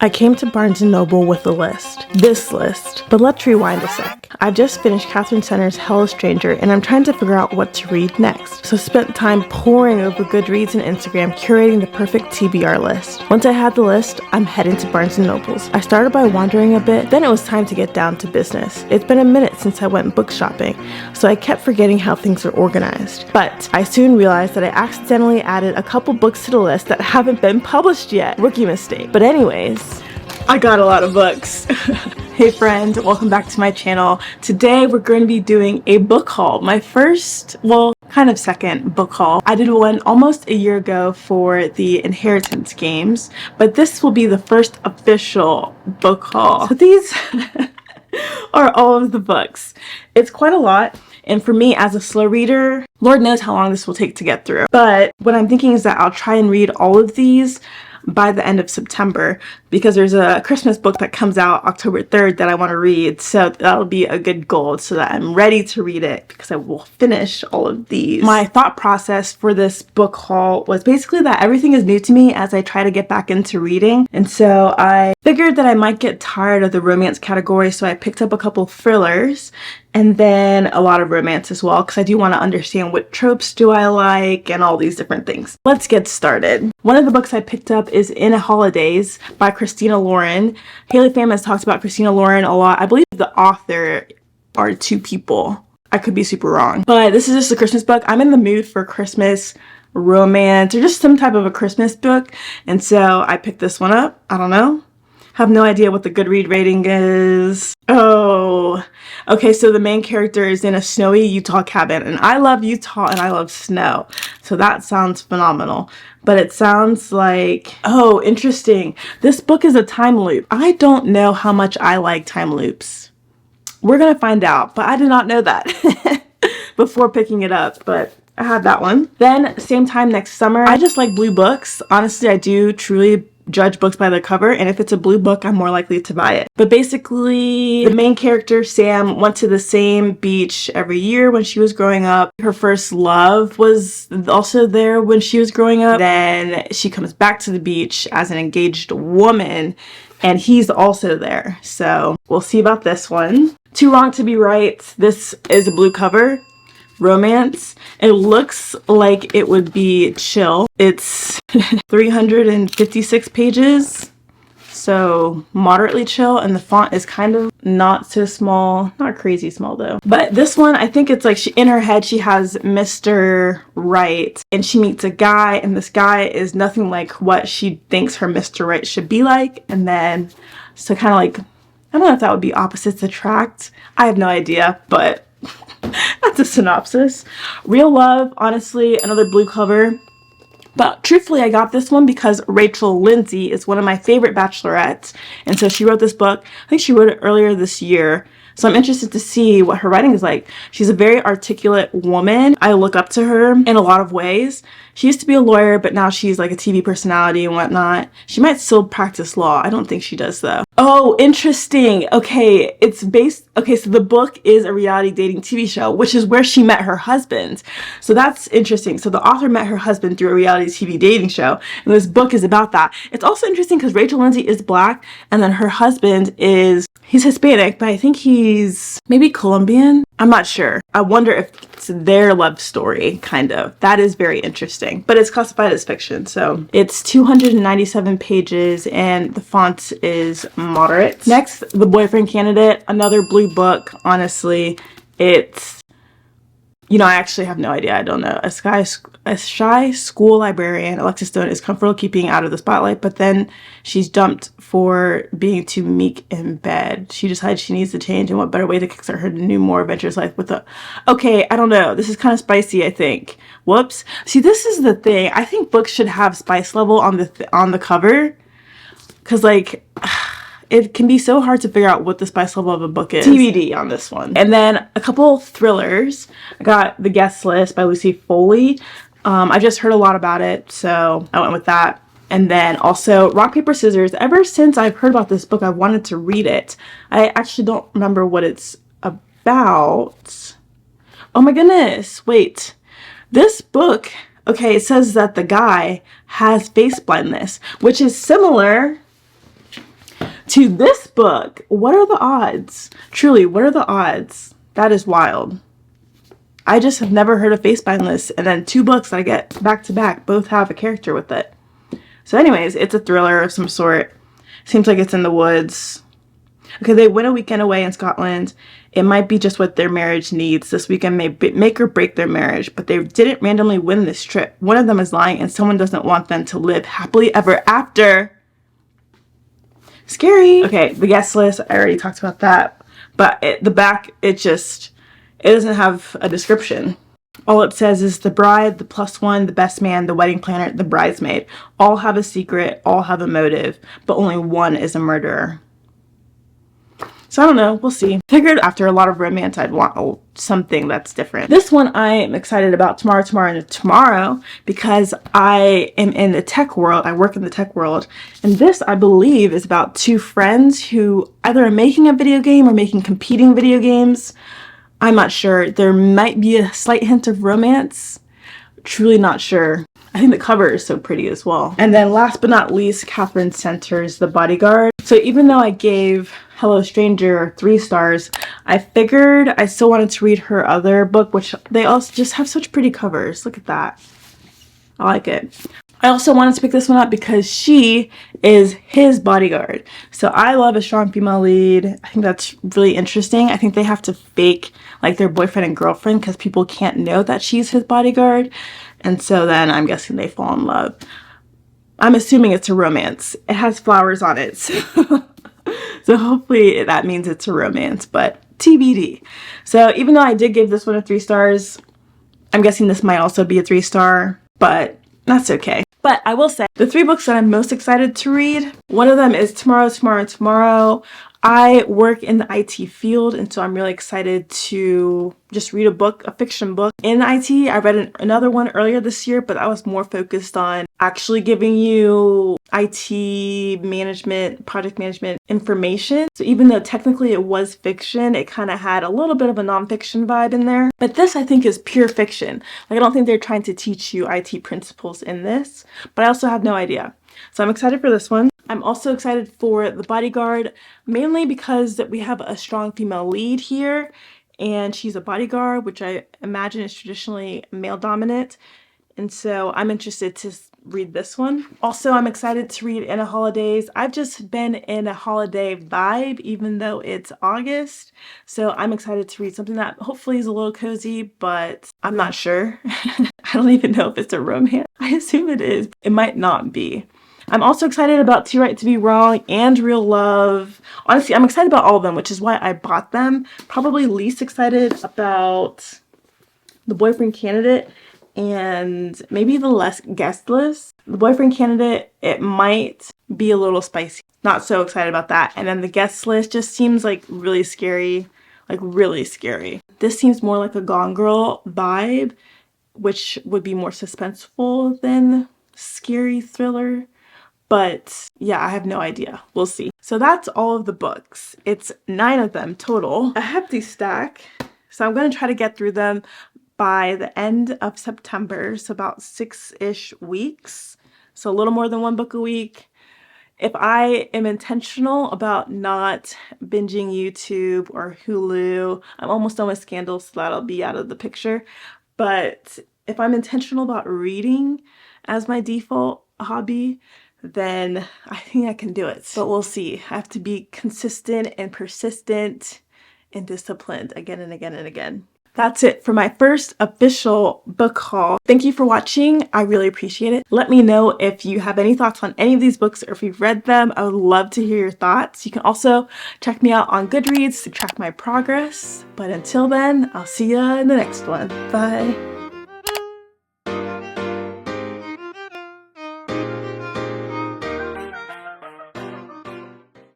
I came to Barnes & Noble with a list. This list. But let's rewind a sec. I've just finished Catherine Center's Hell, a Stranger, and I'm trying to figure out what to read next. So spent time poring over Goodreads and Instagram, curating the perfect TBR list. Once I had the list, I'm heading to Barnes & Noble's. I started by wandering a bit, then it was time to get down to business. It's been a minute since I went book shopping, so I kept forgetting how things are organized. But I soon realized that I accidentally added a couple books to the list that haven't been published yet. Rookie mistake. But anyways, I got a lot of books. Hey friend, welcome back to my channel. Today we're going to be doing a book haul. My first, well, kind of second book haul. I did one almost a year ago for the Inheritance games, but this will be the first official book haul. So these are all of the books. It's quite a lot. And for me as a slow reader, Lord knows how long this will take to get through. But what I'm thinking is that I'll try and read all of these by the end of September, because there's a Christmas book that comes out October 3rd that I want to read, so that'll be a good goal so that I'm ready to read it because I will finish all of these. My thought process for this book haul was basically that everything is new to me as I try to get back into reading, and so I figured that I might get tired of the romance category, so I picked up a couple thrillers and then a lot of romance as well, because I do want to understand what tropes do I like and all these different things. Let's get started. One of the books I picked up is In a Holidays by Christina Lauren. Haley Pham has talked about Christina Lauren a lot. I believe the author are two people. I could be super wrong. But this is just a Christmas book. I'm in the mood for Christmas romance or just some type of a Christmas book. And so I picked this one up. I don't know. Have no idea what the Goodread rating is. Oh, okay, so the main character is in a snowy Utah cabin, and I love Utah and I love snow, so that sounds phenomenal. But it sounds like, oh, interesting. This book is a time loop. I don't know how much I like time loops. We're gonna find out, but I did not know that before picking it up, but I had that one. Then same time next summer, I just like blue books. Honestly, I do truly judge books by the cover, and if it's a blue book, I'm more likely to buy it. But basically, the main character, Sam, went to the same beach every year when she was growing up. Her first love was also there when she was growing up. Then she comes back to the beach as an engaged woman, and he's also there. So we'll see about this one. Too Wrong to Be Right. This is a blue cover. Romance. It looks like it would be chill. It's 356 pages, so moderately chill, and the font is kind of not so small, not crazy small though. But this one, I think it's like in her head she has Mr. Right, and she meets a guy, and this guy is nothing like what she thinks her Mr. Right should be like, and then so kind of like, I don't know if that would be opposites attract. I have no idea, but that's a synopsis. Real Love, honestly, another blue cover. But truthfully, I got this one because Rachel Lindsay is one of my favorite bachelorettes. And so she wrote this book. I think she wrote it earlier this year. So I'm interested to see what her writing is like. She's a very articulate woman. I look up to her in a lot of ways. She used to be a lawyer, but now she's like a TV personality and whatnot. She might still practice law. I don't think she does though. Oh, interesting. Okay, so the book is a reality dating TV show, which is where she met her husband. So that's interesting. So the author met her husband through a reality TV dating show, and this book is about that. It's also interesting because Rachel Lindsay is Black, and then her husband he's Hispanic, but I think he's maybe Colombian. I'm not sure. I wonder if it's their love story, kind of. That is very interesting, but it's classified as fiction. So it's 297 pages and the font is moderate. Next, The Boyfriend Candidate, another blue book. Honestly, it's, I actually have no idea. I don't know. A shy school librarian, Alexis Stone, is comfortable keeping out of the spotlight, but then she's dumped for being too meek in bed. She decides she needs to change, and what better way to kickstart her new, more adventurous life with a... Okay, I don't know. This is kind of spicy, I think. Whoops. See, this is the thing. I think books should have spice level on the cover, because, like... It can be so hard to figure out what the spice level of a book is. TBD on this one. And then a couple thrillers. I got The Guest List by Lucy Foley. I just heard a lot about it, so I went with that. And then also Rock, Paper, Scissors. Ever since I've heard about this book, I've wanted to read it. I actually don't remember what it's about. Oh my goodness, wait. This book, okay, it says that the guy has face blindness, which is similar to this book. What are the odds? Truly, what are the odds? That is wild. I just have never heard of Facebind lists, and then 2 books that I get back to back both have a character with it. So anyways, it's a thriller of some sort. Seems like it's in the woods. Okay, they went a weekend away in Scotland. It might be just what their marriage needs. This weekend may make or break their marriage, but they didn't randomly win this trip. One of them is lying, and someone doesn't want them to live happily ever after. Scary. Okay, the guest list, I already talked about that. But the back, it doesn't have a description. All it says is the bride, the +1, the best man, the wedding planner, the bridesmaid. All have a secret, all have a motive, but only one is a murderer. So I don't know, we'll see. Figured after a lot of romance, I'd want something that's different. This one I am excited about, tomorrow, because I am in the tech world. I work in the tech world. And this, I believe, is about 2 friends who either are making a video game or making competing video games. I'm not sure. There might be a slight hint of romance. Truly not sure. I think the cover is so pretty as well. And then last but not least, katherinecenter's The Bodyguard. So even though I gave Hello Stranger 3 stars, I figured I still wanted to read her other book, which they also just have such pretty covers. Look at that. I like it. I also wanted to pick this one up because she is his bodyguard. So I love a strong female lead. I think that's really interesting. I think they have to fake like their boyfriend and girlfriend because people can't know that she's his bodyguard. And so then I'm guessing they fall in love. I'm assuming it's a romance. It has flowers on it. So hopefully that means it's a romance, but TBD. So even though I did give this one a 3 stars, I'm guessing this might also be a 3-star, but that's okay. But I will say, the 3 books that I'm most excited to read, one of them is Tomorrow. I work in the IT field, and so I'm really excited to just read a book, a fiction book in IT. I read another one earlier this year, but I was more focused on actually giving you IT management, project management information. So even though technically it was fiction, it kind of had a little bit of a nonfiction vibe in there. But this, I think, is pure fiction. Like, I don't think they're trying to teach you IT principles in this, but I also have no idea. So I'm excited for this one. I'm also excited for The Bodyguard, mainly because we have a strong female lead here, and she's a bodyguard, which I imagine is traditionally male dominant. And so I'm interested to read this one. Also, I'm excited to read In a Holidays. I've just been in a holiday vibe, even though it's August. So I'm excited to read something that hopefully is a little cozy, but I'm not sure. I don't even know if it's a romance. I assume it is. It might not be. I'm also excited about Too Right to Be Wrong and Real Love. Honestly, I'm excited about all of them, which is why I bought them. Probably least excited about The Boyfriend Candidate and maybe the less guest list. The Boyfriend Candidate, it might be a little spicy. Not so excited about that. And then the guest list just seems like really scary. Like really scary. This seems more like a Gone Girl vibe, which would be more suspenseful than scary thriller. But yeah, I have no idea. We'll see. So that's all of the books. It's 9 of them total. A hefty stack. So I'm going to try to get through them by the end of September. So about 6-ish weeks. So a little more than 1 book a week. If I am intentional about not binging YouTube or Hulu, I'm almost done with Scandal, so that'll be out of the picture. But if I'm intentional about reading as my default hobby, then I think I can do it. But we'll see. I have to be consistent and persistent and disciplined again and again and again. That's it for my first official book haul. Thank you for watching. I really appreciate it. Let me know if you have any thoughts on any of these books or if you've read them. I would love to hear your thoughts. You can also check me out on Goodreads to track my progress. But until then, I'll see you in the next one. Bye.